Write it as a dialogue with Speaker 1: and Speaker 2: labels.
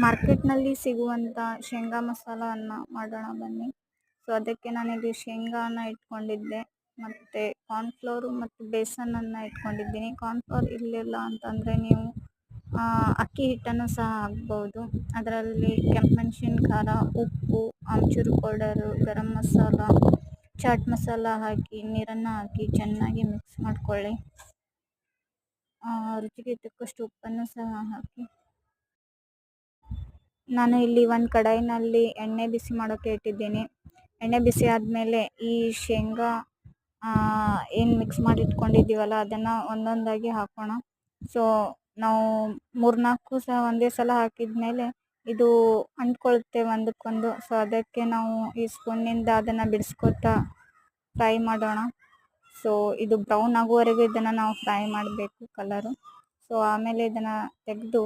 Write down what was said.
Speaker 1: ಮಾರ್ಕೆಟ್ನಲ್ಲಿ ಸಿಗುವಂಥ ಶೇಂಗಾ ಮಸಾಲವನ್ನು ಮಾಡೋಣ ಬನ್ನಿ. ಸೊ ಅದಕ್ಕೆ ನಾನಿಲ್ಲಿ ಶೇಂಗಾನ ಇಟ್ಕೊಂಡಿದ್ದೆ, ಮತ್ತು ಕಾರ್ನ್ಫ್ಲೋರು ಮತ್ತು ಬೇಸನನ್ನು ಇಟ್ಕೊಂಡಿದ್ದೀನಿ. ಕಾರ್ನ್ಫ್ಲೋರ್ ಇರಲಿಲ್ಲ ಅಂತಂದರೆ ನೀವು ಅಕ್ಕಿ ಹಿಟ್ಟನ್ನು ಸಹ ಹಾಕ್ಬೋದು. ಅದರಲ್ಲಿ ಕೆಂಪು ಮೆಣಸಿನ ಖಾರ, ಉಪ್ಪು, ಆಮ್ಚೂರು ಪೌಡರು, ಗರಂ ಮಸಾಲ, ಚಾಟ್ ಮಸಾಲ ಹಾಕಿ ನೀರನ್ನು ಹಾಕಿ ಚೆನ್ನಾಗಿ ಮಿಕ್ಸ್ ಮಾಡ್ಕೊಳ್ಳಿ. ರುಚಿಗೆ ತಕ್ಕಷ್ಟು ಉಪ್ಪನ್ನು ಸಹ ಹಾಕಿ. ನಾನು ಇಲ್ಲಿ ಒಂದು ಕಡಾಯಿನಲ್ಲಿ ಎಣ್ಣೆ ಬಿಸಿ ಮಾಡೋಕ್ಕೆ ಇಟ್ಟಿದ್ದೀನಿ. ಎಣ್ಣೆ ಬಿಸಿ ಆದಮೇಲೆ ಈ ಶೇಂಗಾ ಏನು ಮಿಕ್ಸ್ ಮಾಡಿ ಇಟ್ಕೊಂಡಿದ್ದೀವಲ್ಲ ಅದನ್ನು ಒಂದೊಂದಾಗಿ ಹಾಕೋಣ. ಸೊ ನಾವು 3-4 ಸಹ ಒಂದೇ ಸಲ ಹಾಕಿದ್ಮೇಲೆ ಇದು ಅಂಟ್ಕೊಳುತ್ತೆ ಒಂದಕ್ಕೊಂದು. ಸೊ ಅದಕ್ಕೆ ನಾವು ಈ ಸ್ಪೂನ್ನಿಂದ ಅದನ್ನು ಬಿಡಿಸ್ಕೊತಾ ಫ್ರೈ ಮಾಡೋಣ. ಸೊ ಇದು ಬ್ರೌನ್ ಆಗುವವರೆಗೂ ಇದನ್ನು ನಾವು ಫ್ರೈ ಮಾಡಬೇಕು ಕಲರು. ಸೊ ಆಮೇಲೆ ಇದನ್ನು ತೆಗೆದು